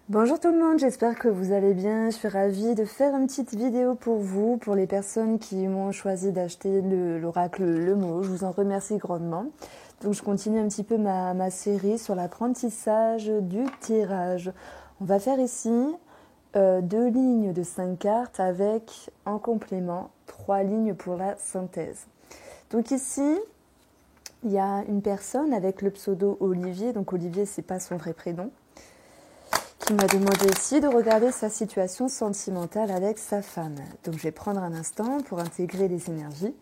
Bonjour tout le monde, j'espère que vous allez bien. Je suis ravie de faire une petite vidéo pour vous, pour les personnes qui m'ont choisi d'acheter l'oracle Le Mot. Je vous en remercie grandement. Donc je continue un petit peu ma série sur l'apprentissage du tirage. On va faire ici 2 lignes de 5 cartes avec en complément 3 lignes pour la synthèse. Donc ici, il y a une personne avec le pseudo Olivier. Donc Olivier, c'est pas son vrai prénom. Qui m'a demandé ici de regarder sa situation sentimentale avec sa femme. Donc je vais prendre un instant pour intégrer les énergies.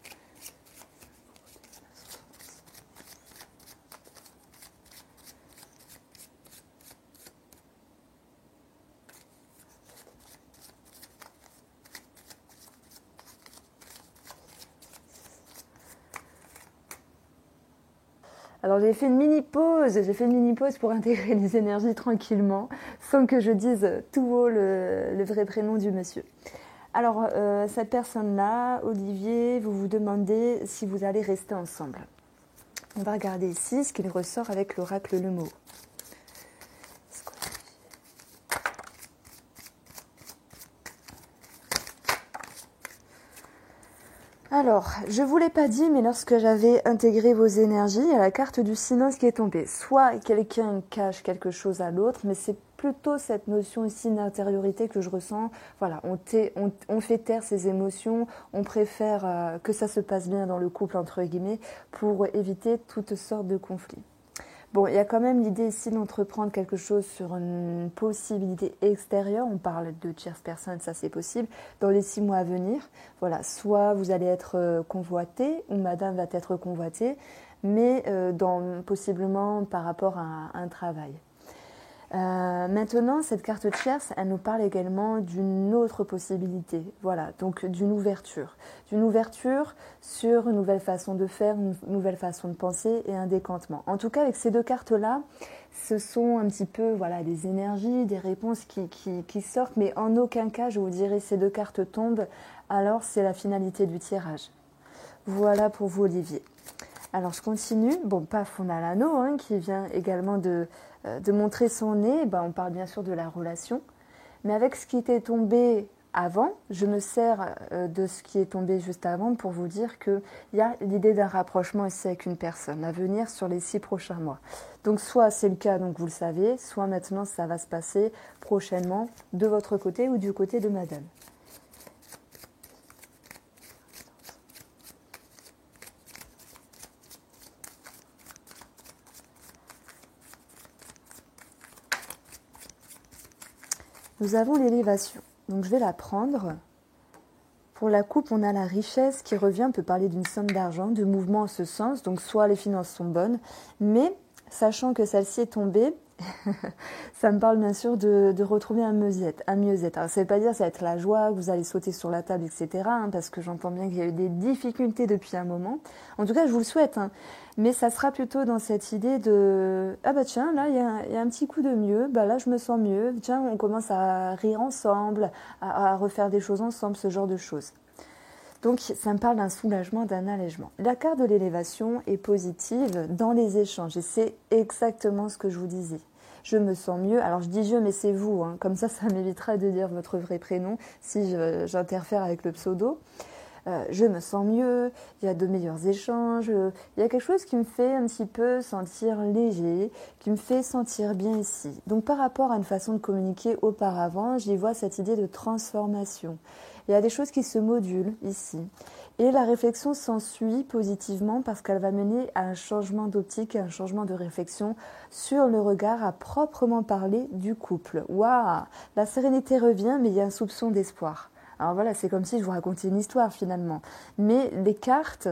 Alors j'ai fait une mini pause pour intégrer les énergies tranquillement, sans que je dise tout haut le vrai prénom du monsieur. Alors cette personne-là, Olivier, vous vous demandez si vous allez rester ensemble. On va regarder ici ce qu'il ressort avec l'oracle Le Mot. Alors, je ne vous l'ai pas dit, mais lorsque j'avais intégré vos énergies, il y a la carte du silence qui est tombée. Soit quelqu'un cache quelque chose à l'autre, mais c'est plutôt cette notion ici d'intériorité que je ressens. Voilà, on fait taire ses émotions, on préfère que ça se passe bien dans le couple, entre guillemets, pour éviter toutes sortes de conflits. Bon, il y a quand même l'idée ici d'entreprendre quelque chose sur une possibilité extérieure. On parle de tierce personne, ça c'est possible. Dans les 6 mois à venir, voilà, soit vous allez être convoité ou madame va être convoitée, mais possiblement par rapport à un travail. Maintenant, cette carte tierce, elle nous parle également d'une autre possibilité, voilà, donc d'une ouverture sur une nouvelle façon de faire, une nouvelle façon de penser et un décantement. En tout cas, avec ces 2 cartes-là, ce sont un petit peu voilà, des énergies, des réponses qui sortent, mais en aucun cas, je vous dirais, ces 2 cartes tombent, alors c'est la finalité du tirage. Voilà pour vous, Olivier. Alors je continue. Bon, paf, on a l'anneau qui vient également de montrer son nez. Ben, on parle bien sûr de la relation. Mais avec ce qui était tombé avant, je me sers de ce qui est tombé juste avant pour vous dire qu'il y a l'idée d'un rapprochement ici avec une personne à venir sur les 6 prochains mois. Donc soit c'est le cas, donc vous le savez, soit maintenant ça va se passer prochainement de votre côté ou du côté de madame. Nous avons l'élévation. Donc je vais la prendre. Pour la coupe, on a la richesse qui revient. On peut parler d'une somme d'argent, de mouvement en ce sens. Donc soit les finances sont bonnes, mais sachant que celle-ci est tombée, ça me parle bien sûr de retrouver un mieux-être. Alors ça ne veut pas dire que ça va être la joie, que vous allez sauter sur la table, etc. Parce que j'entends bien qu'il y a eu des difficultés depuis un moment. En tout cas, je vous le souhaite. Mais ça sera plutôt dans cette idée de « Ah bah tiens, là, il y a un petit coup de mieux. Bah là, je me sens mieux. Tiens, on commence à rire ensemble, à refaire des choses ensemble, ce genre de choses. » Donc, ça me parle d'un soulagement, d'un allègement. La carte de l'élévation est positive dans les échanges. Et c'est exactement ce que je vous disais. Je me sens mieux. Alors, je dis je, mais c'est vous. Comme ça m'évitera de dire votre vrai prénom si j'interfère avec le pseudo. Je me sens mieux, il y a de meilleurs échanges, il y a quelque chose qui me fait un petit peu sentir léger, qui me fait sentir bien ici. Donc par rapport à une façon de communiquer auparavant, j'y vois cette idée de transformation. Il y a des choses qui se modulent ici. Et la réflexion s'ensuit positivement parce qu'elle va mener à un changement d'optique, à un changement de réflexion sur le regard à proprement parler du couple. Waouh, la sérénité revient, mais il y a un soupçon d'espoir. Alors voilà, c'est comme si je vous racontais une histoire finalement. Mais les cartes,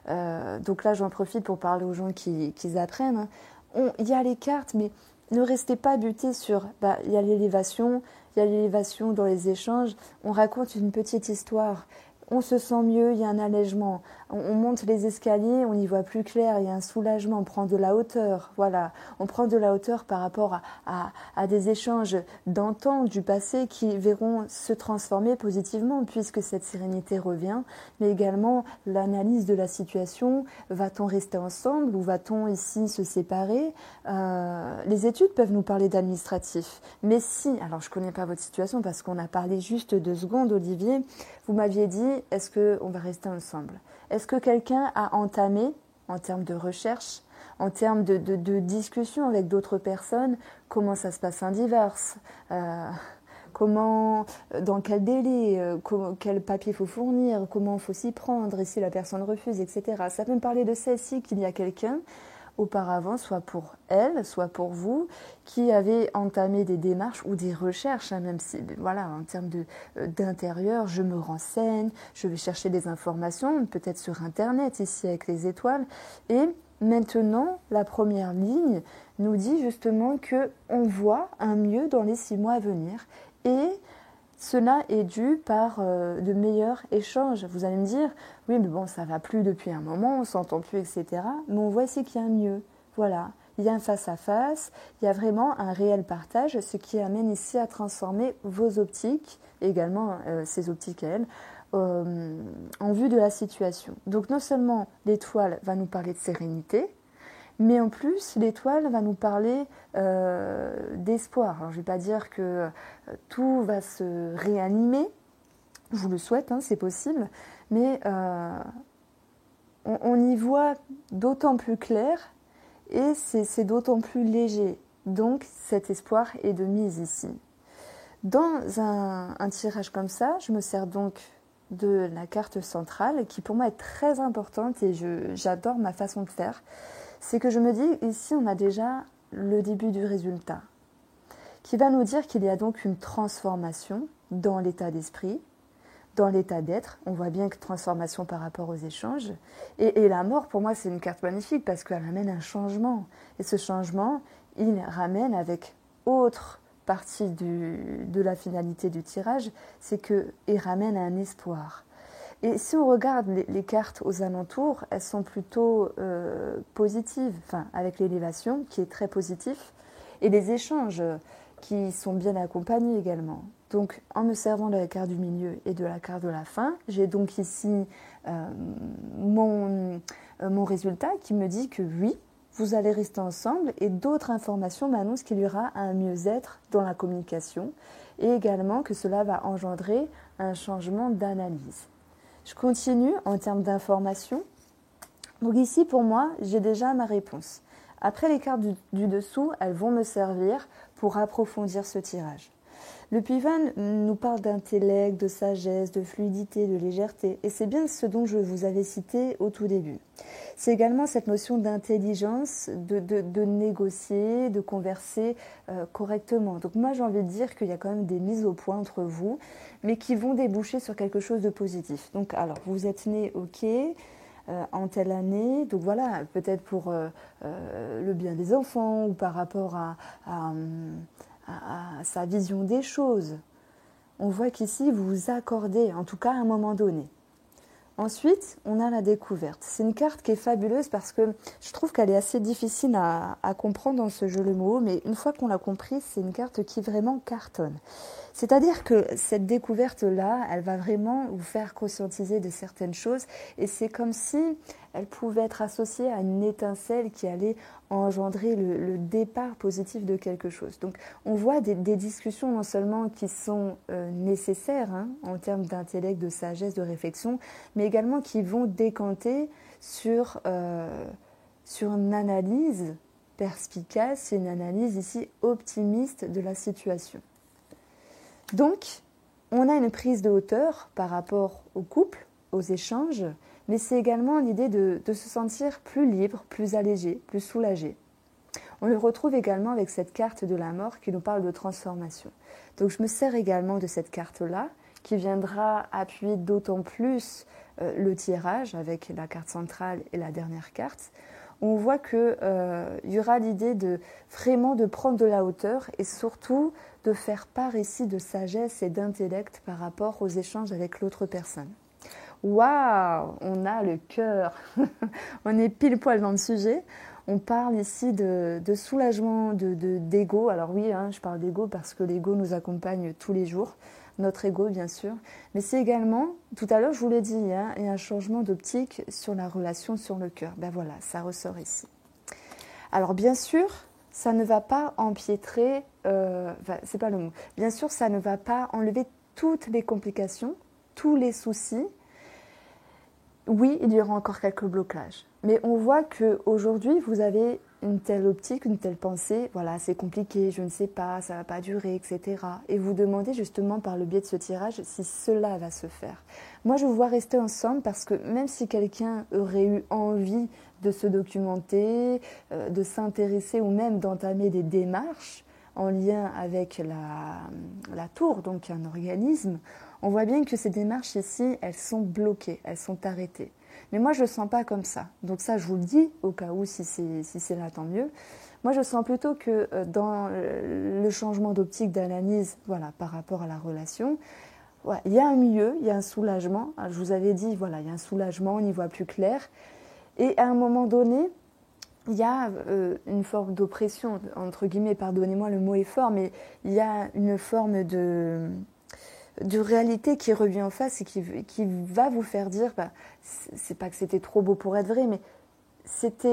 donc là j'en profite pour parler aux gens qui apprennent, il y a les cartes, mais ne restez pas butés sur, il y a l'élévation dans les échanges, on raconte une petite histoire, on se sent mieux, il y a un allègement. on monte les escaliers, on y voit plus clair, il y a un soulagement, on prend de la hauteur, voilà. On prend de la hauteur par rapport à des échanges d'antan, du passé, qui verront se transformer positivement puisque cette sérénité revient, mais également l'analyse de la situation, va-t-on rester ensemble ou va-t-on ici se séparer? Les études peuvent nous parler d'administratif, mais si, alors je ne connais pas votre situation parce qu'on a parlé juste 2 secondes, Olivier, vous m'aviez dit, est-ce qu'on va rester ensemble? Est-ce que quelqu'un a entamé, en termes de recherche, en termes de discussion avec d'autres personnes, comment ça se passe un divorce, comment, dans quel délai, quel papier il faut fournir, comment il faut s'y prendre, et si la personne refuse, etc. Ça peut me parler de ça ici, qu'il y a quelqu'un auparavant, soit pour elle, soit pour vous, qui avait entamé des démarches ou des recherches, hein, même si, voilà, en termes d'intérieur, je me renseigne, je vais chercher des informations, peut-être sur Internet, ici avec les étoiles, et maintenant, la première ligne nous dit justement qu'on voit un mieux dans les 6 mois à venir, et cela est dû par de meilleurs échanges. Vous allez me dire, oui, mais bon, ça va plus depuis un moment, on s'entend plus, etc. Mais on voit ici qu'il y a un mieux. Voilà, il y a un face-à-face, il y a vraiment un réel partage, ce qui amène ici à transformer vos optiques, également ces optiques à elles, en vue de la situation. Donc non seulement l'étoile va nous parler de sérénité, mais en plus, l'étoile va nous parler d'espoir. Alors, je ne vais pas dire que tout va se réanimer, je vous le souhaite, hein, c'est possible, mais on y voit d'autant plus clair et c'est d'autant plus léger. Donc, cet espoir est de mise ici. Dans un tirage comme ça, je me sers donc de la carte centrale, qui pour moi est très importante et j'adore ma façon de faire. C'est que je me dis, ici on a déjà le début du résultat, qui va nous dire qu'il y a donc une transformation dans l'état d'esprit, dans l'état d'être. On voit bien que transformation par rapport aux échanges. Et la mort, pour moi, c'est une carte magnifique parce qu'elle amène un changement. Et ce changement, il ramène avec autre partie de la finalité du tirage, c'est qu'il ramène un espoir. Et si on regarde les cartes aux alentours, elles sont plutôt positives, enfin, avec l'élévation qui est très positif, et les échanges qui sont bien accompagnés également. Donc, en me servant de la carte du milieu et de la carte de la fin, j'ai donc ici mon résultat qui me dit que oui, vous allez rester ensemble, et d'autres informations m'annoncent qu'il y aura un mieux-être dans la communication, et également que cela va engendrer un changement d'analyse. Je continue en termes d'information. Donc ici, pour moi, j'ai déjà ma réponse. Après, les cartes du dessous, elles vont me servir pour approfondir ce tirage. Le pivot nous parle d'intellect, de sagesse, de fluidité, de légèreté. Et c'est bien ce dont je vous avais cité au tout début. C'est également cette notion d'intelligence, de négocier, de converser correctement. Donc moi, j'ai envie de dire qu'il y a quand même des mises au point entre vous, mais qui vont déboucher sur quelque chose de positif. Donc alors, vous êtes né, ok, en telle année, donc voilà, peut-être pour le bien des enfants ou par rapport à sa vision des choses. On voit qu'ici, vous vous accordez, en tout cas à un moment donné. Ensuite, on a la découverte. C'est une carte qui est fabuleuse parce que je trouve qu'elle est assez difficile à comprendre dans ce jeu de mots, mais une fois qu'on l'a compris, c'est une carte qui vraiment cartonne. C'est-à-dire que cette découverte-là, elle va vraiment vous faire conscientiser de certaines choses, et c'est comme si elle pouvait être associée à une étincelle qui allait engendrer le départ positif de quelque chose. Donc on voit des discussions non seulement qui sont nécessaires en termes d'intellect, de sagesse, de réflexion, mais également qui vont décanter sur une analyse perspicace, une analyse ici optimiste de la situation. Donc, on a une prise de hauteur par rapport au couple, aux échanges, mais c'est également l'idée de se sentir plus libre, plus allégé, plus soulagé. On le retrouve également avec cette carte de la mort qui nous parle de transformation. Donc je me sers également de cette carte-là qui viendra appuyer d'autant plus le tirage avec la carte centrale et la dernière carte. On voit qu'il y aura l'idée vraiment de prendre de la hauteur et surtout de faire part ici de sagesse et d'intellect par rapport aux échanges avec l'autre personne. Waouh, on a le cœur. On est pile poil dans le sujet. On parle ici de soulagement, d'ego. Alors oui, hein, je parle d'ego parce que l'ego nous accompagne tous les jours. Notre ego, bien sûr. Mais c'est également, tout à l'heure, je vous l'ai dit, hein, il y a un changement d'optique sur la relation, sur le cœur. Ben voilà, ça ressort ici. Alors bien sûr, ça ne va pas empiétrer, c'est pas le mot. Bien sûr, ça ne va pas enlever toutes les complications, tous les soucis. Oui, il y aura encore quelques blocages. Mais on voit qu'aujourd'hui, vous avez une telle optique, une telle pensée, voilà, c'est compliqué, je ne sais pas, ça ne va pas durer, etc. Et vous demandez justement par le biais de ce tirage si cela va se faire. Moi, je vous vois rester ensemble parce que même si quelqu'un aurait eu envie de se documenter, de s'intéresser ou même d'entamer des démarches en lien avec la tour, donc un organisme, on voit bien que ces démarches ici, elles sont bloquées, elles sont arrêtées. Mais moi, je ne le sens pas comme ça. Donc ça, je vous le dis, au cas où, si c'est là, tant mieux. Moi, je sens plutôt que dans le changement d'optique d'analyse, voilà, par rapport à la relation, ouais, il y a un mieux, il y a un soulagement. Je vous avais dit, voilà, il y a un soulagement, on y voit plus clair. Et à un moment donné, il y a une forme d'oppression, entre guillemets, pardonnez-moi, le mot est fort, mais il y a une forme de réalité qui revient en face et qui va vous faire dire, bah, c'est pas que c'était trop beau pour être vrai, mais c'est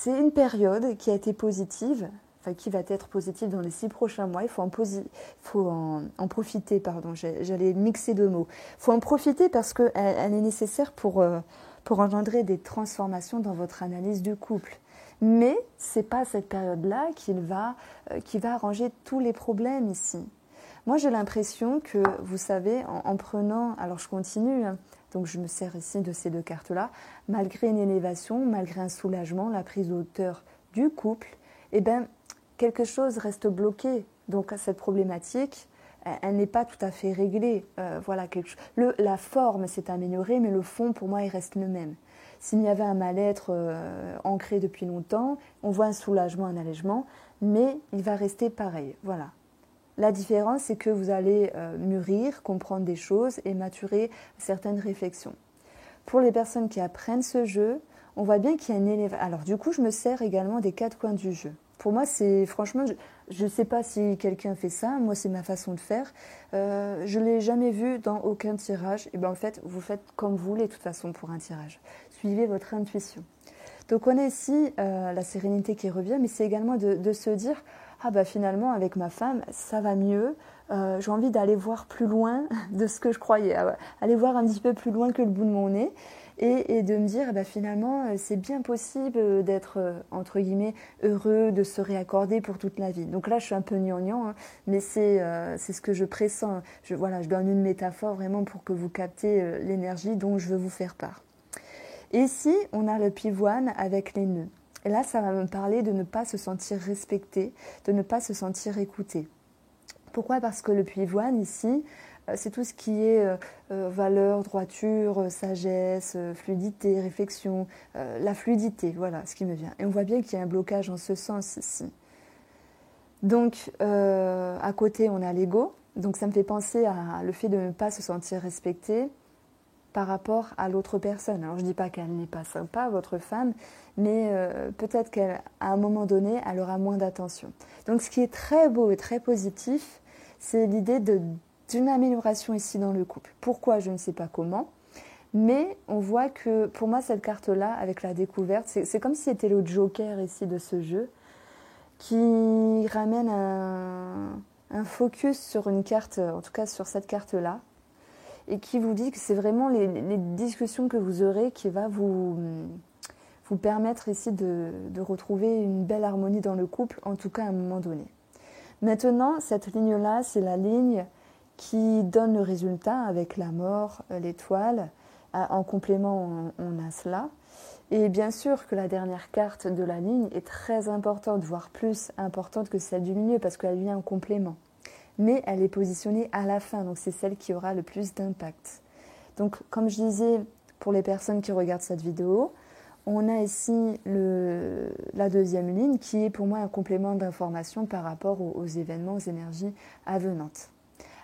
une période qui a été positive, enfin qui va être positive dans les 6 prochains mois. Il faut en profiter, pardon, j'allais mixer 2 mots. Il faut en profiter parce qu'elle elle est nécessaire pour engendrer des transformations dans votre analyse du couple. Mais ce n'est pas cette période-là qui va arranger tous les problèmes ici. Moi, j'ai l'impression que, vous savez, en prenant, alors je continue, hein, donc je me sers ici de ces 2 cartes-là, malgré une élévation, malgré un soulagement, la prise de hauteur du couple, eh bien, quelque chose reste bloqué. Donc, cette problématique, elle n'est pas tout à fait réglée. Voilà, la forme s'est améliorée, mais le fond, pour moi, il reste le même. S'il y avait un mal-être ancré depuis longtemps, on voit un soulagement, un allègement, mais il va rester pareil. Voilà. La différence, c'est que vous allez mûrir, comprendre des choses et maturer certaines réflexions. Pour les personnes qui apprennent ce jeu, on voit bien qu'il y a une élévation. Alors du coup, je me sers également des 4 coins du jeu. Pour moi, c'est franchement, je ne sais pas si quelqu'un fait ça, moi c'est ma façon de faire. Je ne l'ai jamais vu dans aucun tirage. Et bien en fait, vous faites comme vous voulez de toute façon pour un tirage. Suivez votre intuition. Donc on a ici la sérénité qui revient, mais c'est également de se dire, ah bah finalement avec ma femme ça va mieux, j'ai envie d'aller voir plus loin de ce que je croyais, aller voir un petit peu plus loin que le bout de mon nez et de me dire bah finalement c'est bien possible d'être entre guillemets heureux, de se réaccorder pour toute la vie. Donc là je suis un peu gnangnan, hein, mais c'est ce que je pressens. Je donne une métaphore vraiment pour que vous captez l'énergie dont je veux vous faire part. Et ici on a le pivoine avec les nœuds. Et là, ça va me parler de ne pas se sentir respecté, de ne pas se sentir écouté. Pourquoi ? Parce que le pivoine, ici, c'est tout ce qui est valeur, droiture, sagesse, fluidité, réflexion, la fluidité, voilà ce qui me vient. Et on voit bien qu'il y a un blocage en ce sens ici. Donc, à côté, on a l'ego. Donc, ça me fait penser à le fait de ne pas se sentir respecté par rapport à l'autre personne. Alors je ne dis pas qu'elle n'est pas sympa, votre femme, mais peut-être qu'à un moment donné, elle aura moins d'attention. Donc ce qui est très beau et très positif, c'est l'idée d'une amélioration ici dans le couple. Pourquoi ? Je ne sais pas comment, mais on voit que pour moi, cette carte-là, avec la découverte, c'est comme si c'était le joker ici de ce jeu, qui ramène un focus sur une carte, en tout cas sur cette carte-là, et qui vous dit que c'est vraiment les discussions que vous aurez qui va vous permettre ici de retrouver une belle harmonie dans le couple, en tout cas à un moment donné. Maintenant, cette ligne-là, c'est la ligne qui donne le résultat avec la mort, l'étoile. En complément, on a cela. Et bien sûr que la dernière carte de la ligne est très importante, voire plus importante que celle du milieu, parce qu'elle vient en complément. Mais elle est positionnée à la fin, donc c'est celle qui aura le plus d'impact. Donc comme je disais, pour les personnes qui regardent cette vidéo, on a ici la deuxième ligne qui est pour moi un complément d'information par rapport aux événements, aux énergies avenantes.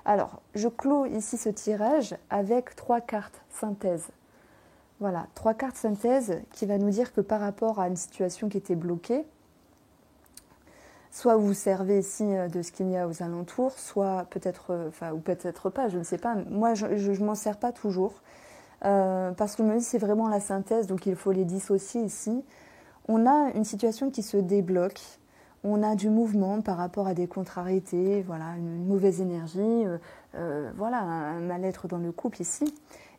Alors, je clôt ici ce tirage avec 3 cartes synthèse. Voilà, 3 cartes synthèse qui va nous dire que par rapport à une situation qui était bloquée, soit vous vous servez ici de ce qu'il y a aux alentours, soit peut-être, ou peut-être pas, je ne sais pas. Moi, je ne m'en sers pas toujours, parce que je me dis c'est vraiment la synthèse, donc il faut les dissocier ici. On a une situation qui se débloque, on a du mouvement par rapport à des contrariétés, voilà, une mauvaise énergie, voilà, un mal-être dans le couple ici.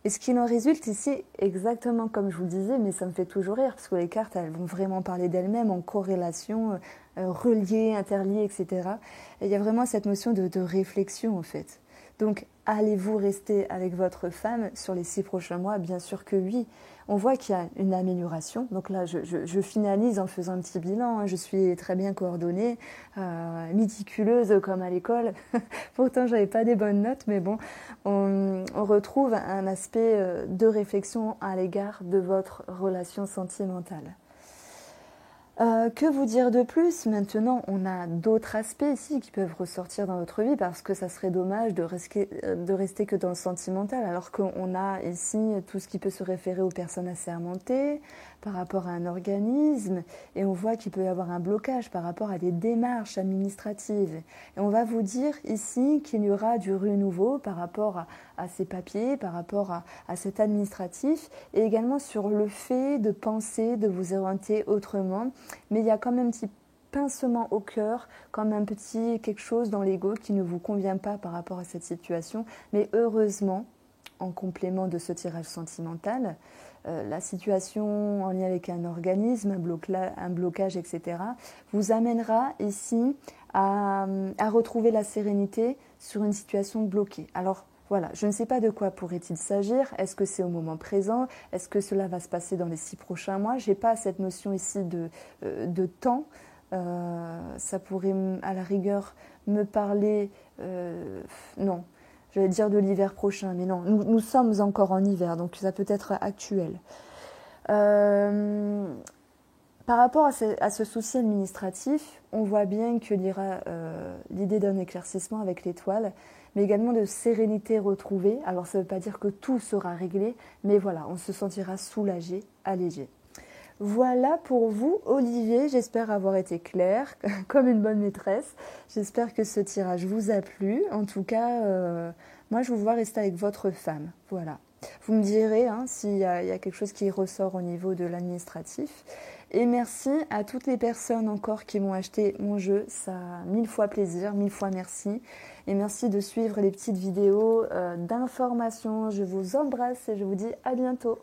Et ce qu'il en résulte ici, exactement comme je vous le disais, mais ça me fait toujours rire, parce que les cartes, elles vont vraiment parler d'elles-mêmes en corrélation, reliées, interliées, etc. Et il y a vraiment cette notion de réflexion, en fait. Donc, allez-vous rester avec votre femme sur les 6 prochains mois? Bien sûr que oui. On voit qu'il y a une amélioration. Donc là, je finalise en faisant un petit bilan, hein. Je suis très bien coordonnée, méticuleuse comme à l'école. Pourtant, j'avais pas des bonnes notes, mais bon, on retrouve un aspect de réflexion à l'égard de votre relation sentimentale. Que vous dire de plus? Maintenant, on a d'autres aspects ici qui peuvent ressortir dans votre vie parce que ça serait dommage de rester que dans le sentimental, alors qu'on a ici tout ce qui peut se référer aux personnes assermentées par rapport à un organisme, et on voit qu'il peut y avoir un blocage par rapport à des démarches administratives. Et on va vous dire ici qu'il y aura du renouveau par rapport à ces papiers, par rapport à cet administratif, et également sur le fait de penser, de vous orienter autrement. Mais il y a quand même un petit pincement au cœur, comme un petit quelque chose dans l'ego qui ne vous convient pas par rapport à cette situation. Mais heureusement, en complément de ce tirage sentimental, la situation en lien avec un organisme, un blocage, etc., vous amènera ici à retrouver la sérénité sur une situation bloquée. Alors, voilà, je ne sais pas de quoi pourrait-il s'agir. Est-ce que c'est au moment présent? Est-ce que cela va se passer dans les 6 prochains mois? Je n'ai pas cette notion ici de temps. Ça pourrait, à la rigueur, me parler... non, je vais dire de l'hiver prochain, mais non, nous sommes encore en hiver, donc ça peut être actuel. Par rapport à ce souci administratif, on voit bien qu'il y aura l'idée d'un éclaircissement avec l'étoile, mais également de sérénité retrouvée. Alors ça ne veut pas dire que tout sera réglé, mais voilà, on se sentira soulagé, allégé. Voilà pour vous, Olivier, j'espère avoir été claire, comme une bonne maîtresse. J'espère que ce tirage vous a plu. En tout cas, moi je vous vois rester avec votre femme, voilà. Vous me direz s'il y a quelque chose qui ressort au niveau de l'administratif. Et merci à toutes les personnes encore qui m'ont acheté mon jeu. Ça a 1000 fois plaisir, 1000 fois merci. Et merci de suivre les petites vidéos d'information. Je vous embrasse et je vous dis à bientôt.